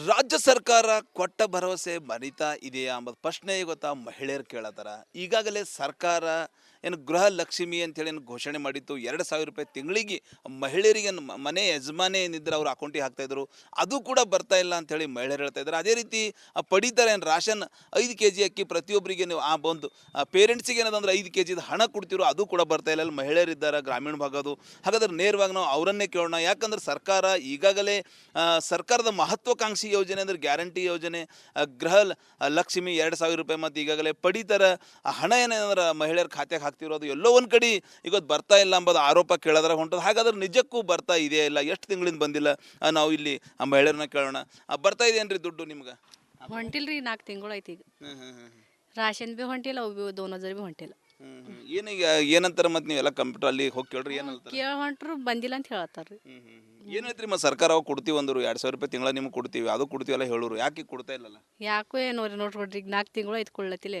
ರಾಜ್ಯ ಸರ್ಕಾರ ಕೊಟ್ಟ ಭರವಸೆ ಮರಿತಾ ಇದೆಯಾ ಎಂಬುದು ಪ್ರಶ್ನೆ ಇವತ್ತು ಮಹಿಳೆಯರು ಕೇಳತ್ತಾರ. ಈಗಾಗಲೇ ಸರ್ಕಾರ ಏನು ಗೃಹ ಲಕ್ಷ್ಮಿ ಅಂತೇಳಿ ಏನು ಘೋಷಣೆ ಮಾಡಿತ್ತು. 2,000 ರೂಪಾಯಿ ತಿಂಗಳಿಗೆ ಮಹಿಳೆಯರಿಗೆ ಮನೆ ಯಜಮಾನಿ ಏನಿದ್ರು ಅವ್ರ ಅಕೌಂಟಿಗೆ ಹಾಕ್ತಾಯಿದ್ರು. ಅದು ಕೂಡ ಬರ್ತಾ ಇಲ್ಲ ಅಂತೇಳಿ ಮಹಿಳೆಯರು ಹೇಳ್ತಾ ಇದ್ದಾರೆ. ಅದೇ ರೀತಿ ಪಡಿತಾರೆ ಏನು ರಾಷನ್ 5 kg ಅಕ್ಕಿ ಪ್ರತಿಯೊಬ್ಬರಿಗೆ ನೀವು ಆ ಒಂದು ಪೇರೆಂಟ್ಸಿಗೆ ಏನದಂದ್ರೆ 5 kg ಹಣ ಕೊಡ್ತಿರೋ ಅದು ಕೂಡ ಬರ್ತಾ ಇಲ್ಲ. ಅಲ್ಲಿ ಮಹಿಳೆಯರಿದ್ದಾರೆ ಗ್ರಾಮೀಣ ಭಾಗದು. ಹಾಗಾದ್ರೆ ನೇರವಾಗಿ ನಾವು ಅವರನ್ನೇ ಕೇಳೋಣ. ಯಾಕಂದ್ರೆ ಸರ್ಕಾರ ಈಗಾಗಲೇ ಸರ್ಕಾರದ ಮಹತ್ವಾಕಾಂಕ್ಷಿ ಯೋಜನೆ ಅಂದರೆ ಗ್ಯಾರಂಟಿ ಯೋಜನೆ, ಗೃಹ ಲಕ್ಷ್ಮಿ 2,000 ರೂಪಾಯಿ ಮತ್ತು ಈಗಾಗಲೇ ಪಡಿತರ ಹಣ ಏನೇನಂದ್ರೆ ಮಹಿಳೆಯರ ಖಾತೆಗೆ ಹಾಕ್ತಿರೋದು ಎಲ್ಲೋ ಒಂದು ಕಡೆ ಇವತ್ತು ಬರ್ತಾ ಇಲ್ಲ ಎಂಬುದು ಆರೋಪ ಕೇಳೋದ್ರ ಹೊಂಟದು. ಹಾಗಾದ್ರೆ ನಿಜಕ್ಕೂ ಬರ್ತಾ ಇದೆಯಾ ಇಲ್ಲ, ಎಷ್ಟು ತಿಂಗಳಿಂದ ಬಂದಿಲ್ಲ? ನಾವು ಇಲ್ಲಿ ಆ ಮಹಿಳೆಯರನ್ನ ಕೇಳೋಣ. ಬರ್ತಾ ಇದೆಯೇನ್ರಿ ದುಡ್ಡು ನಿಮ್ಗೆ? ಹೊಂಟಿಲ್ರಿ 4 ತಿಂಗಳು ಐತಿ ಈಗ. ರಾಷನ್ ಬಿ ಹೊಂಟಿಲ್ಲ, ಅವು ಬಿ 2,000 ಬಿ ಹೊಂಟಿಲ್ಲ. ಏನೀಗ ಏನಂತಾರೆ? ಮತ್ತೆ ನೀವೆಲ್ಲ ಕಂಪ್ಯೂಟರ್ ಅಲ್ಲಿ ಹೋಗಿ ಕೇಳ್ರಿ ಏನಂತಾರೆ? ಕೇಳ ಹೊಂಟ್ರು ಬಂದಿಲ್ಲ ಅಂತ ಹೇಳತ್ತಾರ್ರಿ. ಏನು ಹೇಳ್ತೀರಿ? ಮತ್ತು ಸರ್ಕಾರ ಅವಾಗ ಕೊಡ್ತೀವಿ ಅಂದರು 2,000 ರೂಪಾಯಿ ತಿಂಗಳ ನಿಮ್ಗೆ ಕೊಡ್ತೀವಿ, ಅದು ಕೊಡ್ತೀವಿ ಎಲ್ಲ ಹೇಳೋರು, ಯಾಕೆ ಕೊಡ್ತಾ ಇಲ್ಲಲ್ಲ? ಯಾಕೋ ಏನೋ ನೋಡ್ರಿ ಈಗ 4 ತಿಂಗಳು ಐತಿ ಕೊಳ್ಳತ್ತಿಲ್ಲ.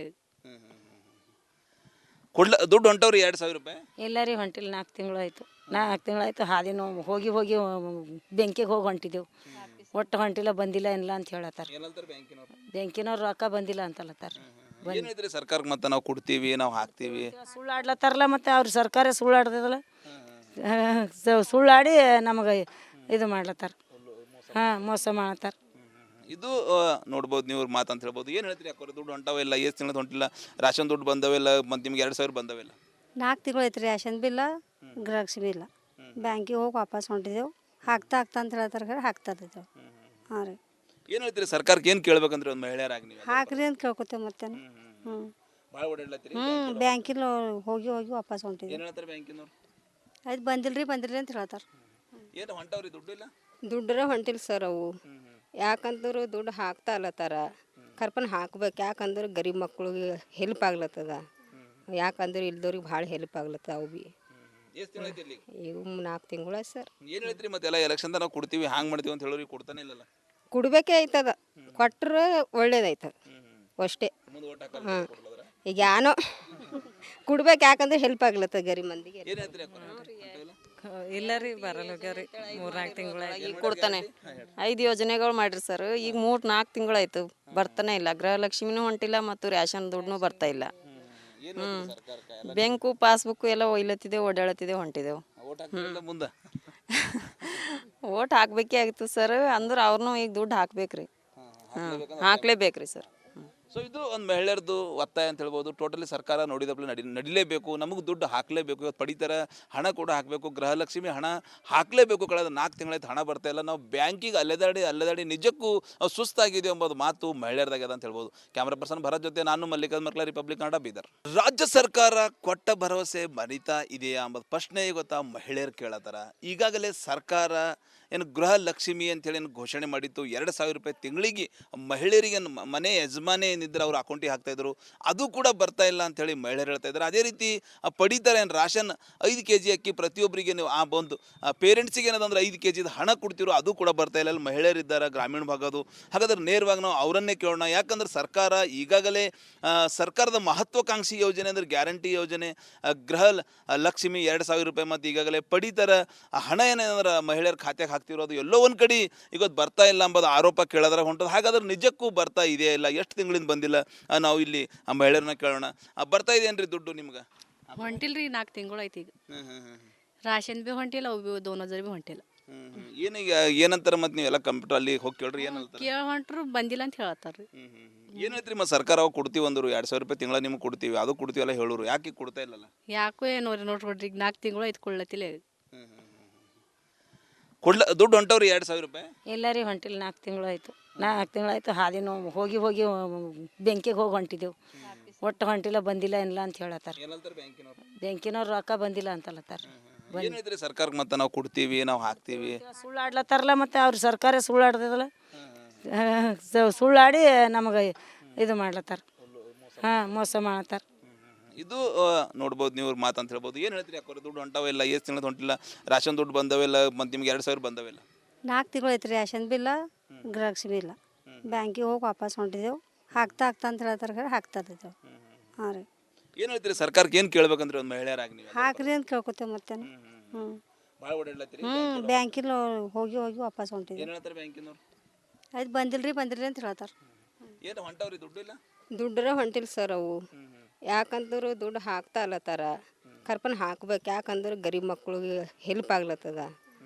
ದುಡ್ಡು ಹೊಂಟವ್ರಿ 2,000 ರೂಪಾಯಿ ಎಲ್ಲರಿ ಹೊಂಟಿಲ್ಲ. 4 ತಿಂಗಳು ಆಯಿತು. 4 ತಿಂಗಳಾಯ್ತು. ಹಾದಿ ನಾವು ಹೋಗಿ ಹೋಗಿ ಬೆಂಕಿಗೆ ಹೋಗಿ ಹೊಂಟಿದ್ದೆವು. ಒಟ್ಟು ಹೊಂಟಿಲ್ಲ, ಬಂದಿಲ್ಲ ಏನಿಲ್ಲ ಅಂತ ಹೇಳತ್ತಾರ. ಏನಂತಾರೆ ಬ್ಯಾಂಕಿನವ್ರು? ಬ್ಯಾಂಕಿನವ್ರು ರೊಕ್ಕ ಬಂದಿಲ್ಲ ಅಂತಲತ್ತಾರ. ಏನು ಹೇಳ್ತೀರಿ ಸರ್ಕಾರಕ್ಕೆ? ಮತ್ತೆ ನಾವು ಕೊಡ್ತೀವಿ, ನಾವು ಹಾಕ್ತೀವಿ ಸುಳ್ಳಾಡ್ಲತ್ತಾರಲ್ಲ. ಮತ್ತು ಅವ್ರು ಸರ್ಕಾರ ಸುಳ್ಳಾಡ್ತದಲ್ಲ, ಸುಳ್ಳಾಡಿ ನಮಗೆ ಇದು ಮಾಡ್ಲತ್ತಾರ. ಮೋಸ ಮಾಡತ್ತಾರ. ಇದು ನೋಡ್ಬೋದು, ನೀವು ಮಾತಂತ ಹೇಳ್ಬೋದು. ಏನು ಹೇಳ್ತೀರಿ? ಯಾಕಂದ್ರೆ ದುಡ್ಡು ಹೊಂಟವಿಲ್ಲ, ಎಷ್ಟು ತಿಂಗಳು ಹೊಂಟಿಲ್ಲ, ರಾಷನ್ ದುಡ್ಡು ಬಂದವಿಲ್ಲ, ಮತ್ತು ನಿಮ್ಗೆ 2,000 ಬಂದವಿಲ್ಲ. 4 ತಿಂಗಳು ಐತ್ರಿ. ರೇಷನ್ ಬಿಲ್ಲ, ಗೃಹಲಕ್ಷ್ಮಿ ಇಲ್ಲ. ಬ್ಯಾಂಕಿಗೆ ಹೋಗಿ ವಾಪಸ್ ಹೊಂಟಿದ್ದೆವು. ಹಾಕ್ತಾ ಅಂತ ಹೇಳ್ತಾರೆ, ಹಾಕ್ತಾ ಇದ್ದೇವೆ. ಹಾಂ ರೀ. ಏನು ಹೇಳ್ತೀರಿ ಸರ್ಕಾರಕ್ಕೆ? ಏನು ಕೇಳ್ಬೇಕಂದ್ರೆ ಒಂದು ಮಹಿಳೆಯರಾಗಿ ನೀವು ಹಾಕ್ರಿ ಅಂತ ಕೇಳ್ಕೊತೇವೆ ಮತ್ತೇನು. ಭಾಳ ಓಡಾಡ್ಲತ್ತೀರಿ? ಬ್ಯಾಂಕಿಲ್ಲ ಹೋಗಿ ಹೋಗಿ ವಾಪಸ್ ಹೊಂಟಿದ್ವಿ. ಏನು ಹೇಳ್ತಾರೆ ಬ್ಯಾಂಕಿನವ್ರು? ಆಯ್ತು ಬಂದಿಲ್ರಿ ಅಂತ ಹೇಳ್ತಾರೆ. ಏನು ಹೊಂಟವ್ರಿ ದುಡ್ಡು ಇಲ್ಲ? ದುಡ್ಡರ ಹೊಂಟಿಲ್ಲ ಸರ್ ಅವು. ಯಾಕಂದ್ರೆ ದುಡ್ಡು ಹಾಕ್ತಾ ಅಲ್ಲತ್ತಾರ. ಕರ್ಪನ್ ಹಾಕ್ಬೇಕು. ಯಾಕಂದ್ರೆ ಗರೀಬ್ ಮಕ್ಳಿಗೆ ಹೆಲ್ಪ್ ಆಗ್ಲತ್ತದ. ಯಾಕಂದ್ರೆ ಇಲ್ದವ್ರಿಗೆ ಭಾಳ ಹೆಲ್ಪ್ ಆಗ್ಲತ್ತದ. ಅವು ಭೀ ಎಷ್ಟು ತಿಂಗಳು ಇಲ್ಲಿ? ಇವು 4 ತಿಂಗಳು ಸರ್. ಏನು ಹೇಳ್ತೀರಿ? ಮತ್ತೆಲ್ಲ ಎಲೆಕ್ಷನ್ದಾಗ ನಾವು ಕೊಡ್ತೀವಿ, ಹ್ಯಾಂಗೆ ಮಾಡ್ತೀವಿ ಅಂತ ಹೇಳೋರಿಗೆ ಕೊಡ್ತಾನೆ ಇಲ್ಲಲ್ಲ? ಕೊಡ್ಬೇಕೇ ಆಯ್ತದ. ಕೊಟ್ರೆ ಒಳ್ಳೇದಾಯ್ತದ ಅಷ್ಟೇ. ಮುಂದೆ ಓಟ್ ಹಾಂ, ಈಗ ಏನೋ ಕೊಡ್ಬೇಕು. ಯಾಕಂದ್ರೆ ಹೆಲ್ಪ್ ಆಗ್ಲತ್ತದ ಗರೀಬ್ ಮಂದಿಗೆ. ಏನು ಹೇಳ್ತೀರಿ? ಇಲ್ಲ ರೀ, ಬರಲ್ಲ ಹೋಗ್ಯಾವ್ರಿ. 3-4 ತಿಂಗಳ ಈಗ ಕೊಡ್ತಾನೆ. 5 ಯೋಜನೆಗಳು ಮಾಡ್ರಿ ಸರ್. ಈಗ 3-4 ತಿಂಗಳಾಯ್ತು ಬರ್ತಾನೆ ಇಲ್ಲ. ಗೃಹಲಕ್ಷ್ಮಿನೂ ಹೊಂಟಿಲ್ಲ ಮತ್ತು ರೇಷನ್ ದುಡ್ಡು ಬರ್ತಾ ಇಲ್ಲ. ಬ್ಯಾಂಕು ಪಾಸ್ಬುಕ್ ಎಲ್ಲ ಒಯ್ಲತ್ತಿದೆ, ಓಡಾಡತ್ತಿದೆ, ಹೊಂಟಿದೆವು. ಮುಂದೆ ಓಟ್ ಹಾಕ್ಬೇಕೇ ಆಗಿತ್ತು ಸರ್. ಅಂದ್ರೆ ಅವ್ರನ್ನೂ ಈಗ ದುಡ್ಡು ಹಾಕ್ಬೇಕ್ರಿ. ಹಾಕ್ಲೇಬೇಕ್ರಿ ಸರ್. ಸೊ ಇದು ಒಂದು ಮಹಿಳೆಯರದು ಒತ್ತಾಯ ಅಂತ ಹೇಳ್ಬೋದು. ಟೋಟಲಿ ಸರ್ಕಾರ ನೋಡಿದಪ್ಲೆ ನಡಿಲೇಬೇಕು, ನಮಗೆ ದುಡ್ಡು ಹಾಕಲೇಬೇಕು. ಇವತ್ತು ಪಡಿತರ ಹಣ ಕೂಡ ಹಾಕಬೇಕು, ಗೃಹಲಕ್ಷ್ಮಿ ಹಣ ಹಾಕಲೇಬೇಕು. ಕಳೆದ 4 ತಿಂಗಳಾಯ್ತು ಹಣ ಬರ್ತಾ ಇಲ್ಲ. ನಾವು ಬ್ಯಾಂಕಿಗೆ ಅಲ್ಲೆದಾಡಿ ನಿಜಕ್ಕೂ ಸುಸ್ತಾಗಿದೆ ಎಂಬುದು ಮಾತು ಮಹಿಳೆಯರದಾಗ್ಯದ ಅಂತ ಹೇಳ್ಬೋದು. ಕ್ಯಾಮ್ರಾ ಪರ್ಸನ್ ಭರತ್ ಜೊತೆ ನಾನು ಮಲ್ಲಿಕಾರ್ಜುನ ಮರ್ಕಲ, ರಿಪಬ್ಲಿಕ್ ಕನ್ನಡ, ಬೀದರ್. ರಾಜ್ಯ ಸರ್ಕಾರ ಕೊಟ್ಟ ಭರವಸೆ ಮರಿತಾ ಇದೆಯಾ ಎಂಬುದು ಪ್ರಶ್ನೆ ಇವತ್ತು ಮಹಿಳೆಯರು ಕೇಳತ್ತಾರ. ಈಗಾಗಲೇ ಸರ್ಕಾರ ಏನು ಗೃಹ ಲಕ್ಷ್ಮಿ ಅಂತೇಳಿ ಏನು ಘೋಷಣೆ ಮಾಡಿತ್ತು. 2,000 ರೂಪಾಯಿ ತಿಂಗಳಿಗೆ ಮಹಿಳೆಯರಿಗೆ ಮನೆ ಯಜಮಾನಿ ಏನಿದ್ರು ಅವ್ರ ಅಕೌಂಟಿಗೆ ಹಾಕ್ತಾಯಿದ್ರು. ಅದು ಕೂಡ ಬರ್ತಾ ಇಲ್ಲ ಅಂತೇಳಿ ಮಹಿಳೆಯರು ಹೇಳ್ತಾ ಇದ್ದಾರೆ. ಅದೇ ರೀತಿ ಪಡಿತಾರೆ ಏನು ರಾಷನ್ 5 kg ಅಕ್ಕಿ ಪ್ರತಿಯೊಬ್ಬರಿಗೆ ನೀವು ಆ ಒಂದು ಪೇರೆಂಟ್ಸಿಗೆ ಏನದಂದ್ರೆ 5 kg ಹಣ ಕೊಡ್ತಿರೋ ಅದು ಕೂಡ ಬರ್ತಾ ಇಲ್ಲ. ಅಲ್ಲಿ ಮಹಿಳೆಯರಿದ್ದಾರೆ ಗ್ರಾಮೀಣ ಭಾಗದು. ಹಾಗಾದ್ರೆ ನೇರವಾಗಿ ನಾವು ಅವರನ್ನೇ ಕೇಳೋಣ. ಯಾಕಂದ್ರೆ ಸರ್ಕಾರ ಈಗಾಗಲೇ ಸರ್ಕಾರದ ಮಹತ್ವಾಕಾಂಕ್ಷಿ ಯೋಜನೆ ಅಂದರೆ ಗ್ಯಾರಂಟಿ ಯೋಜನೆ, ಗೃಹ ಲಕ್ಷ್ಮಿ 2,000 ರೂಪಾಯಿ ಮತ್ತು ಈಗಾಗಲೇ ಪಡಿತರ ಹಣ ಏನೇನಂದ್ರೆ ಮಹಿಳೆಯರ ಖಾತೆಗೆ ಹಾಕ್ತಿರೋದು ಎಲ್ಲೋ ಒಂದು ಕಡೆ ಇವತ್ತು ಬರ್ತಾ ಇಲ್ಲ ಎಂಬುದು ಆರೋಪ ಕೇಳೋದ್ರ ಹೊಂಟದು. ಹಾಗಾದ್ರೆ ನಿಜಕ್ಕೂ ಬರ್ತಾ ಇದೆಯಾ ಇಲ್ಲ, ಎಷ್ಟು ತಿಂಗಳಿಂದ ಬಂದಿಲ್ಲ? ನಾವು ಇಲ್ಲಿ ಆ ಮಹಿಳೆಯರನ್ನ ಕೇಳೋಣ. ಬರ್ತಾ ಇದೆಯೇನ್ರಿ ದುಡ್ಡು ನಿಮ್ಗೆ? ಹೊಂಟಿಲ್ರಿ 4 ತಿಂಗಳು ಐತಿ ಈಗ. ರಾಷನ್ ಬಿ ಹೊಂಟಿಲ್ಲ, ಅವು ಬಿ 2,000 ಬಿ ಹೊಂಟಿಲ್ಲ. ಏನೀಗ ಏನಂತಾರೆ? ಮತ್ತೆ ನೀವೆಲ್ಲ ಕಂಪ್ಯೂಟರ್ ಅಲ್ಲಿ ಹೋಗಿ ಕೇಳ್ರಿ ಏನಂತಾರೆ? ಕೇಳ ಹೊಂಟ್ರು ಬಂದಿಲ್ಲ ಅಂತ ಹೇಳತ್ತಾರ್ರಿ. ಏನು ಹೇಳ್ತೀರಿ? ಮತ್ತು ಸರ್ಕಾರ ಅವಾಗ ಕೊಡ್ತೀವಿ ಅಂದರು 2,000 ರೂಪಾಯಿ ತಿಂಗಳ ನಿಮ್ಗೆ ಕೊಡ್ತೀವಿ, ಅದು ಕೊಡ್ತೀವಿ ಎಲ್ಲ ಹೇಳೋರು, ಯಾಕೆ ಕೊಡ್ತಾ ಇಲ್ಲಲ್ಲ? ಯಾಕೋ ಏನೋ ನೋಡ್ರಿ ಈಗ 4 ತಿಂಗಳು ಐತಿ ಕೊಳ್ಳತ್ತಿಲ್ಲ. ದುಡ್ಡು ಹೊಂಟವ್ರಿ 2,000 ರೂಪಾಯಿ ಎಲ್ಲರಿ ಹೊಂಟಿಲ್ಲ. 4 ತಿಂಗಳು ಆಯಿತು. 4 ತಿಂಗಳಾಯ್ತು. ಹಾದಿ ನಾವು ಹೋಗಿ ಹೋಗಿ ಬೆಂಕಿಗೆ ಹೋಗಿ ಹೊಂಟಿದ್ದೆವು. ಒಟ್ಟು ಹೊಂಟಿಲ್ಲ, ಬಂದಿಲ್ಲ ಏನಿಲ್ಲ ಅಂತ ಹೇಳತ್ತಾರ. ಏನಂತಾರೆ ಬ್ಯಾಂಕಿನವ್ರು? ಬ್ಯಾಂಕಿನವ್ರು ರೊಕ್ಕ ಬಂದಿಲ್ಲ ಅಂತಲತ್ತಾರ. ಏನು ಹೇಳ್ತೀರಿ ಸರ್ಕಾರಕ್ಕೆ? ಮತ್ತೆ ನಾವು ಕೊಡ್ತೀವಿ, ನಾವು ಹಾಕ್ತೀವಿ ಸುಳ್ಳಾಡ್ಲತ್ತಾರಲ್ಲ. ಮತ್ತು ಅವ್ರು ಸರ್ಕಾರ ಸುಳ್ಳಾಡ್ತದಲ್ಲ, ಸುಳ್ಳಾಡಿ ನಮಗೆ ಇದು ಮಾಡ್ಲತ್ತಾರ. ಮೋಸ ಮಾಡತ್ತಾರ. ಇದು ನೋಡ್ಬೋದು, ನೀವು ಮಾತಂತ ಹೇಳ್ಬೋದು. ಏನು ಹೇಳ್ತೀರಿ? ಯಾಕಂದ್ರೆ ದುಡ್ಡು ಹೊಂಟವಿಲ್ಲ, ಎಷ್ಟು ತಿಂಗಳು ಹೊಂಟಿಲ್ಲ, ರಾಷನ್ ದುಡ್ಡು ಬಂದವಿಲ್ಲ, ಮತ್ತು ನಿಮ್ಗೆ 2,000 ಬಂದವಿಲ್ಲ. 4 ತಿಂಗಳು ಐತ್ರಿ. ರೇಷನ್ ಬಿಲ್ಲ, ಗೃಹಲಕ್ಷ್ಮಿ ಇಲ್ಲ. ಬ್ಯಾಂಕಿಗೆ ಹೋಗಿ ವಾಪಸ್ ಹೊಂಟಿದ್ದೆವು. ಹಾಕ್ತಾ ಅಂತ ಹೇಳ್ತಾರೆ, ಹಾಕ್ತಾ ಇದ್ದೇವೆ. ಹಾಂ ರೀ. ಏನು ಹೇಳ್ತೀರಿ ಸರ್ಕಾರಕ್ಕೆ? ಏನು ಕೇಳ್ಬೇಕಂದ್ರೆ ಒಂದು ಮಹಿಳೆಯರಾಗಿ ನೀವು? ಹಾಕ್ರಿ ಅಂತ ಕೇಳ್ಕೊತೇವೆ ಮತ್ತೇನು. ಭಾಳ ಓಡಾಡ್ಲತ್ತೀರಿ? ಬ್ಯಾಂಕಿಲ್ಲ ಹೋಗಿ ಹೋಗಿ ವಾಪಸ್ ಹೊಂಟಿದ್ವಿ. ಏನು ಹೇಳ್ತಾರೆ ಬ್ಯಾಂಕಿನವ್ರು? ಅದು ಬಂದಿಲ್ರಿ ಅಂತ ಹೇಳ್ತಾರೆ. ಏನು ಹೊಂಟವ್ರಿ ದುಡ್ಡು ಇಲ್ಲ? ದುಡ್ಡರ ಹೊಂಟಿಲ್ಲ ಸರ್ ಅವು. ಯಾಕಂದ್ರೆ ದುಡ್ಡು ಹಾಕ್ತಾ ಅಲ್ಲತ್ತಾರ, ಕರ್ಪನ್ ಹಾಕ್ಬೇಕು. ಯಾಕಂದ್ರೆ ಗರೀಬ್ ಮಕ್ಳಿಗೆ ಹೆಲ್ಪ್ ಆಗ್ಲತ್ತದ.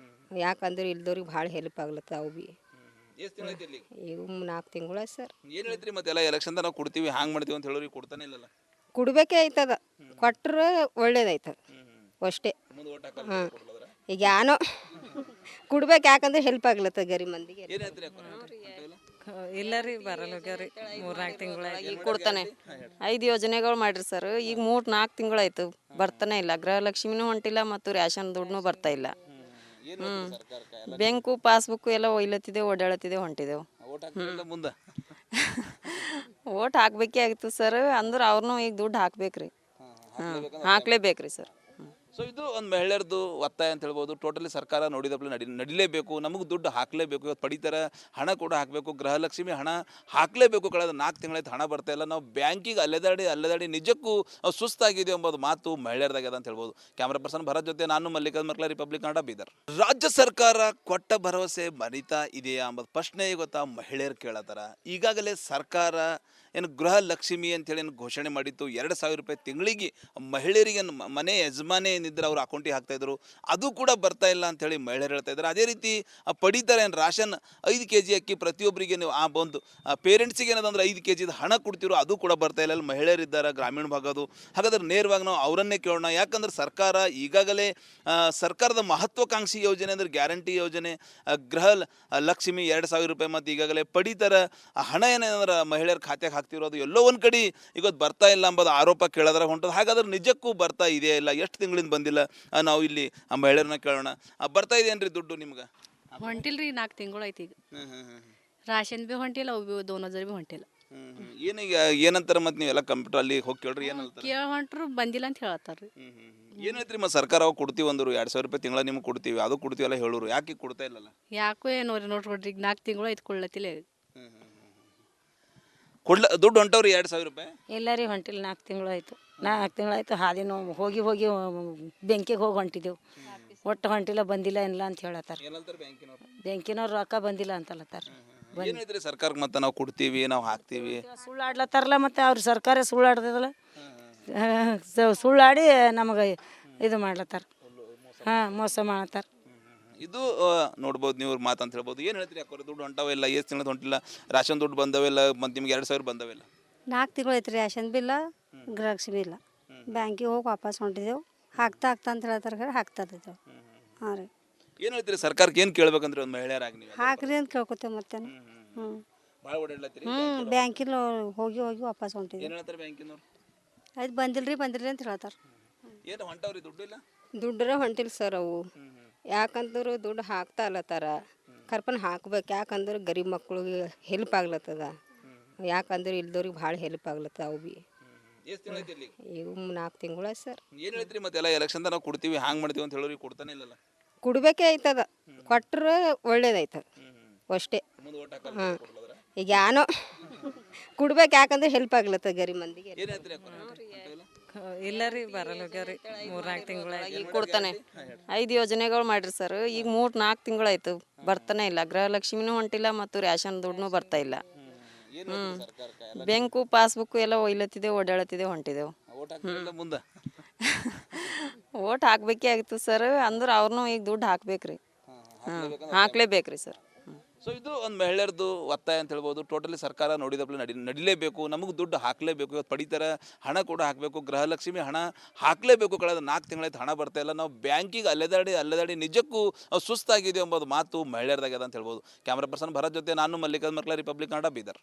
ಯಾಕಂದ್ರೆ ಇಲ್ದವ್ರಿಗೆ ಭಾಳ ಹೆಲ್ಪ್ ಆಗ್ಲತ್ತದ. ಅವು ಭೀ ಎಷ್ಟು ತಿಂಗಳೈತಿ ಇಲ್ಲಿ? ಇವು 4 ತಿಂಗಳ ಸರ್. ಏನು ಹೇಳ್ತೀರಿ ಮತ್ತೆ ಎಲ್ಲ ಎಲೆಕ್ಷನ್ ನಾವು ಕೊಡ್ತೀವಿ ಹಂಗೆ ಮಾಡ್ತೀವಿ ಅಂತ ಹೇಳೋರಿಗೆ ಕೊಡ್ತಾನೆ ಇಲ್ಲಲ್ಲ? ಕೊಡ್ಬೇಕೇ ಆಯ್ತದ, ಕೊಟ್ರೆ ಒಳ್ಳೇದಾಯ್ತದ ಅಷ್ಟೇ. ಮುಂದೆ ಓಟ್ ಹಾಂ, ಹಾಕಲ್ಲ ಈಗ ಯಾನೋ ಕೊಡ್ಬೇಕು. ಯಾಕಂದ್ರೆ ಹೆಲ್ಪ್ ಆಗ್ಲತ್ತದ ಗರೀಬ್ ಮಂದಿಗೆ. ಏನು ಹೇಳ್ತೀರಿ ಅಕ್ಕ? ಇಲ್ಲ ರೀ ಬರಲ್ಲ ಹೋಗ್ಯಾವ್ರಿ 3-4 ತಿಂಗಳ ಈಗ ಕೊಡ್ತಾನೆ 5 ಯೋಜನೆಗಳು ಮಾಡ್ರಿ ಸರ್. ಈಗ 3-4 ತಿಂಗಳಾಯ್ತು ಬರ್ತಾನೆ ಇಲ್ಲ. ಗೃಹಲಕ್ಷ್ಮಿನೂ ಹೊಂಟಿಲ್ಲ ಮತ್ತು ರೇಷನ್ ದುಡ್ಡು ಬರ್ತಾ ಇಲ್ಲ. ಬ್ಯಾಂಕು ಪಾಸ್ಬುಕ್ ಎಲ್ಲ ಒಯ್ಲತ್ತಿದೆ, ಓಡಾಡತ್ತಿದೆ, ಹೊಂಟಿದೆವು. ಓಟ್ ಹಾಕಿಲ್ಲ ಮುಂದೆ? ಓಟ್ ಹಾಕ್ಬೇಕೇ ಆಗಿತ್ತು ಸರ್. ಅಂದ್ರೆ ಅವ್ರನ್ನೂ ಈಗ ದುಡ್ಡು ಹಾಕ್ಬೇಕ್ರಿ. ಹಾಕ್ಲೇಬೇಕ್ರಿ ಸರ್. ಸೊ ಇದು ಒಂದು ಮಹಿಳೆಯರದು ಒತ್ತಾಯ ಅಂತ ಹೇಳ್ಬೋದು. ಟೋಟಲಿ ಸರ್ಕಾರ ನೋಡಿದಪ್ಲೆ ನಡಿಲೇಬೇಕು, ನಮಗೆ ದುಡ್ಡು ಹಾಕಲೇಬೇಕು. ಇವತ್ತು ಪಡಿತರ ಹಣ ಕೂಡ ಹಾಕಬೇಕು, ಗೃಹಲಕ್ಷ್ಮಿ ಹಣ ಹಾಕಲೇಬೇಕು. ಕಳೆದ 4 ತಿಂಗಳಾಯ್ತು ಹಣ ಬರ್ತಾ ಇಲ್ಲ. ನಾವು ಬ್ಯಾಂಕಿಗೆ ಅಲೆದಾಡಿ ನಿಜಕ್ಕೂ ಸುಸ್ತಾಗಿದೆ ಎಂಬುದು ಮಾತು ಮಹಿಳೆಯರದಾಗ್ಯದ ಅಂತ ಹೇಳ್ಬೋದು. ಕ್ಯಾಮ್ರಾ ಪರ್ಸನ್ ಭರತ್ ಜೊತೆ ನಾನು ಮಲ್ಲಿಕಾರ್ಜುನ್ ಮರ್ಕಲ, ರಿಪಬ್ಲಿಕ್ ಕನ್ನಡ, ಬೀದರ್. ರಾಜ್ಯ ಸರ್ಕಾರ ಕೊಟ್ಟ ಭರವಸೆ ಮರಿತಾ ಇದೆಯಾ ಎಂಬುದು ಪ್ರಶ್ನೆ ಗೊತ್ತಾ ಮಹಿಳೆಯರು ಕೇಳತ್ತಾರ. ಈಗಾಗಲೇ ಸರ್ಕಾರ ಏನು ಗೃಹಲಕ್ಷ್ಮಿ ಅಂತೇಳಿ ಏನು ಘೋಷಣೆ ಮಾಡಿತ್ತು. 2,000 ರೂಪಾಯಿ ತಿಂಗಳಿಗೆ ಮಹಿಳೆಯರಿಗೆ ಮನೆ ಯಜಮಾನಿ ಏನಿದ್ರೆ ಅವ್ರ ಅಕೌಂಟಿಗೆ ಹಾಕ್ತಾಯಿದ್ರು, ಅದು ಕೂಡ ಬರ್ತಾ ಇಲ್ಲ ಅಂಥೇಳಿ ಮಹಿಳೆಯರು ಹೇಳ್ತಾ ಇದ್ದಾರೆ. ಅದೇ ರೀತಿ ಪಡಿತಾರೆ ಏನು ರಾಷನ್ 5 kg ಅಕ್ಕಿ ಪ್ರತಿಯೊಬ್ಬರಿಗೆ ನೀವು ಆ ಒಂದು ಪೇರೆಂಟ್ಸಿಗೆ ಏನದಂದ್ರೆ 5 kg ಹಣ ಕೊಡ್ತಿರೋ, ಅದು ಕೂಡ ಬರ್ತಾ ಇಲ್ಲ. ಅಲ್ಲಿ ಮಹಿಳೆಯರಿದ್ದಾರೆ ಗ್ರಾಮೀಣ ಭಾಗದು. ಹಾಗಾದ್ರೆ ನೇರವಾಗಿ ನಾವು ಅವರನ್ನೇ ಕೇಳೋಣ. ಯಾಕಂದ್ರೆ ಸರ್ಕಾರ ಈಗಾಗಲೇ ಸರ್ಕಾರದ ಮಹತ್ವಾಕಾಂಕ್ಷಿ ಯೋಜನೆ ಅಂದರೆ ಗ್ಯಾರಂಟಿ ಯೋಜನೆ, ಗೃಹ ಲಕ್ಷ್ಮಿ 2,000 ರೂಪಾಯಿ ಮತ್ತು ಈಗಾಗಲೇ ಪಡಿತರ ಹಣ ಏನೇನಂದ್ರೆ ಮಹಿಳೆಯರ ಖಾತೆಗೆ ಹಾಕ್ತಿರೋದು ಎಲ್ಲೋ ಒಂದು ಕಡೆ ಇವತ್ತು ಬರ್ತಾ ಇಲ್ಲ ಎಂಬುದು ಆರೋಪ ಕೇಳೋದ್ರಾಗ ಹೊಂಟದು. ಹಾಗಾದ್ರೆ ನಿಜಕ್ಕೂ ಬರ್ತಾ ಇದೆಯಾ ಇಲ್ಲ, ಎಷ್ಟು ತಿಂಗಳಿಂದ ಬಂದಿಲ್ಲ? ನಾವು ಇಲ್ಲಿ ಆ ಮಹಿಳೆಯರನ್ನ ಕೇಳೋಣ. ಬರ್ತಾ ಇದೆಯೇನ್ರಿ ದುಡ್ಡು ನಿಮ್ಗೆ? ಹೊಂಟಿಲ್ರಿ 4 ತಿಂಗಳು ಐತಿ ಈಗ. ರಾಷನ್ ಭೀ ಹೊಂಟಿಲ್ಲ, ಅವು ಭೀ 2,000 ಭೀ ಹೊಂಟಿಲ್ಲ. ಏನೀಗ ಏನಂತಾರೆ ಮತ್ತೆ ನೀವೆಲ್ಲ ಕಂಪ್ಯೂಟರ್ ಅಲ್ಲಿ ಹೋಗಿ ಕೇಳ್ರಿ ಏನಂತಾರೆ? ಕೇಳ ಹೊಂಟ್ರು ಬಂದಿಲ್ಲ ಅಂತ ಹೇಳತ್ತಾರ್ರಿ. ಏನು ಹೇಳ್ತೀರಿ ಮತ್ತೆ? ಸರ್ಕಾರ ಅವಾಗ ಕೊಡ್ತೀವಿ ಅಂದರು, 2,000 ರೂಪಾಯಿ ತಿಂಗಳ ನಿಮ್ಗೆ ಕೊಡ್ತೀವಿ, ಅದು ಕೊಡ್ತೀವಿ ಎಲ್ಲ ಹೇಳೋರು, ಯಾಕೆ ಕೊಡ್ತಾ ಇಲ್ಲಲ್ಲ? ಯಾಕೋ ಏನೋ ನೋಡ್ರಿ ಈಗ 4 ತಿಂಗಳು ಐತಿ ಕೊಡ್ಲತ್ತಿಲ್ಲ. ದುಡ್ಡು ಹೊಂಟವ್ರಿ 2,000 ರೂಪಾಯಿ? ಇಲ್ಲ ರೀ ಹೊಂಟಿಲ್ಲ. 4 ತಿಂಗಳಾಯ್ತು. 4 ತಿಂಗಳಾಯ್ತು ಹಾದಿನೂ ಹೋಗಿ ಬೆಂಕಿಗೆ ಹೋಗಿ ಹೊಂಟಿದ್ದೆವು. ಒಟ್ಟು ಹೊಂಟಿಲ್ಲ, ಬಂದಿಲ್ಲ ಏನಿಲ್ಲ ಅಂತ ಹೇಳತ್ತಾರ. ಏನಂತಾರೆ ಬ್ಯಾಂಕಿನವ್ರು? ಬ್ಯಾಂಕಿನವ್ರು ರೊಕ್ಕ ಬಂದಿಲ್ಲ ಅಂತಲ್ಲತ್ತಾರ. ಏನು ಹೇಳ್ತೀರಿ ಸರ್ಕಾರಕ್ಕೆ ಮತ್ತೆ ನಾವು ಕೊಡ್ತೀವಿ ನಾವು ಹಾಕ್ತೀವಿ? ಸುಳ್ಳಾಡ್ಲತ್ತಾರಲ್ಲ, ಮತ್ತು ಅವ್ರ ಸರ್ಕಾರ ಸುಳ್ಳಾಡ್ದಲ್ಲ. ಸುಳ್ಳಾಡಿ ನಮಗೆ ಇದು ಮಾಡ್ಲತ್ತಾರ. ಹಾಂ, ಮೋಸ ಮಾಡತ್ತಾರ. ಇದು ನೋಡ್ಬೋದು ನೀವು ಮಾತು ಅಂತ ಹೇಳ್ಬೋದು. ಏನು ಹೇಳ್ತೀರಿ ಅಕ್ಕ? ದುಡ್ಡು ಹೊಂಟವಿಲ್ಲ, ಎಷ್ಟು ತಿಂಗಳು ಹೊಂಟಿಲ್ಲ, ರಾಷನ್ ದುಡ್ಡು ಬಂದವಿಲ್ಲ, ಮತ್ತು ನಿಮ್ಗೆ 2,000 ಬಂದವಿಲ್ಲ? 4 ತಿಂಗಳು ಐತ್ರಿ ರೇಷನ್ ಬಿಲ್ಲ, ಗೃಹಲಕ್ಷ್ಮಿ ಇಲ್ಲ. ಬ್ಯಾಂಕಿಗೆ ಹೋಗಿ ವಾಪಸ್ ಹೊಂಟಿದೆವು. ಹಾಕ್ತಾ ಅಂತ ಹೇಳ್ತಾರೆ, ಹಾಕ್ತಾ ಇದ್ದೇವೆ. ಹಾಂ ರೀ. ಏನು ಹೇಳ್ತೀರಿ ಸರ್ಕಾರಕ್ಕೆ? ಏನು ಕೇಳ್ಬೇಕಂದ್ರೆ ಒಂದು ಮಹಿಳೆಯರಾಗಿ ನೀವು? ಹಾಕ್ರಿ ಅಂತ ಕೇಳ್ಕೊತೇವೆ ಮತ್ತೇನು. ಭಾಳ ಓಡಾಡ್ಲತ್ತೀರಿ? ಬ್ಯಾಂಕಿಲ್ಲ ಹೋಗಿ ವಾಪಸ್ ಹೊಂಟಿದ್ವಿ. ಏನು ಹೇಳ್ತಾರೆ ಬ್ಯಾಂಕಿನವ್ರು? ಅದು ಬಂದಿಲ್ರಿ ಅಂತ ಹೇಳ್ತಾರೆ. ಏನು ಹೊಂಟವ್ರಿ ದುಡ್ಡು ಇಲ್ಲ? ದುಡ್ಡರ ಹೊಂಟಿಲ್ಲ ಸರ್ ಅವು. ಯಾಕಂದ್ರೆ ದುಡ್ಡು ಹಾಕ್ತಾ ಅಲ್ಲತ್ತಾರ, ಕರ್ಪನ್ ಹಾಕ್ಬೇಕು. ಯಾಕಂದ್ರೆ ಗರೀಬ್ ಮಕ್ಳಿಗೆ ಹೆಲ್ಪ್ ಆಗ್ಲತ್ತದ. ಯಾಕಂದ್ರೆ ಇಲ್ದವ್ರಿಗೆ ಭಾಳ ಹೆಲ್ಪ್ ಆಗ್ಲತ್ತದ. ಅವು ಭೀ ಎಷ್ಟು ತಿಂಗಳೈತಿ ಇಲ್ಲಿ? ಇವು 4 ತಿಂಗಳ ಸರ್. ಏನು ಹೇಳ್ತೀರಿ ಮತ್ತೆ? ಎಲ್ಲ ಎಲೆಕ್ಷನ್ ನಾವು ಕೊಡ್ತೀವಿ ಹಂಗೆ ಮಾಡ್ತೀವಿ ಅಂತ ಹೇಳೋರಿಗೆ ಕೊಡ್ತಾನೆ ಇಲ್ಲಲ್ಲ? ಕೊಡ್ಬೇಕೇ ಆಯ್ತದ, ಕೊಟ್ರೆ ಒಳ್ಳೇದಾಯ್ತದ ಅಷ್ಟೇ. ಮುಂದೆ ಓಟ್ ಹಾಕಲ್ಲ? ಹಾಂ, ಈಗ ಯಾನೋ ಕೊಡ್ಬೇಕು. ಯಾಕಂದ್ರೆ ಹೆಲ್ಪ್ ಆಗ್ಲತ್ತದ ಗರೀಬ್ ಮಂದಿಗೆ. ಏನು ಹೇಳ್ತೀರಿ ಅಕ್ಕ? ಇಲ್ಲ ರೀ ಬರಲ್ಲ ಹೋಗ್ಯಾವ್ರಿ 3-4 ತಿಂಗಳ ಈಗ ಕೊಡ್ತಾನೆ 5 ಯೋಜನೆಗಳು ಮಾಡ್ರಿ ಸರ್. ಈಗ 3-4 ತಿಂಗಳಾಯ್ತು ಬರ್ತಾನೆ ಇಲ್ಲ. ಗೃಹಲಕ್ಷ್ಮಿನೂ ಹೊಂಟಿಲ್ಲ ಮತ್ತು ರೇಷನ್ ದುಡ್ಡು ಬರ್ತಾ ಇಲ್ಲ. ಬ್ಯಾಂಕು ಪಾಸ್ಬುಕ್ ಎಲ್ಲ ಒಯ್ಲತ್ತಿದೆ, ಓಡಾಡತ್ತಿದೆ, ಹೊಂಟಿದೆವು. ಓಟ್ ಹಾಕಿಲ್ಲ ಮುಂದೆ? ಓಟ್ ಹಾಕ್ಬೇಕೇ ಆಗಿತ್ತು ಸರ್. ಅಂದ್ರೆ ಅವ್ರನ್ನೂ ಈಗ ದುಡ್ಡು ಹಾಕ್ಬೇಕ್ರಿ. ಹಾಕ್ಲೇಬೇಕ್ರಿ ಸರ್. ಸೊ ಇದು ಒಂದು ಮಹಿಳೆಯರದು ಒತ್ತಾಯ ಅಂತ ಹೇಳ್ಬೋದು. ಟೋಟಲಿ ಸರ್ಕಾರ ನೋಡಿದಪ್ಲೆ ನಡಿಲೇಬೇಕು, ನಮಗೆ ದುಡ್ಡು ಹಾಕಲೇಬೇಕು. ಇವತ್ತು ಪಡಿತರ ಹಣ ಕೂಡ ಹಾಕಬೇಕು, ಗೃಹಲಕ್ಷ್ಮಿ ಹಣ ಹಾಕಲೇಬೇಕು. ಕಳೆದ 4 ತಿಂಗಳಾಯ್ತು ಹಣ ಬರ್ತಾ ಇಲ್ಲ. ನಾವು ಬ್ಯಾಂಕಿಗೆ ಅಲೆದಾಡಿ ನಿಜಕ್ಕೂ ಸುಸ್ತಾಗಿದೆ ಎಂಬುದು ಮಾತು ಮಹಿಳೆಯರದಾಗ್ಯದ ಅಂತ ಹೇಳ್ಬೋದು. ಕ್ಯಾಮ್ರಾ ಪರ್ಸನ್ ಭರತ್ ಜೊತೆ ನಾನು ಮಲ್ಲಿಕಾರ್ಜುನ್ ಮರ್ಕಲ, ರಿಪಬ್ಲಿಕ್ ಕನ್ನಡ, ಬೀದರ್.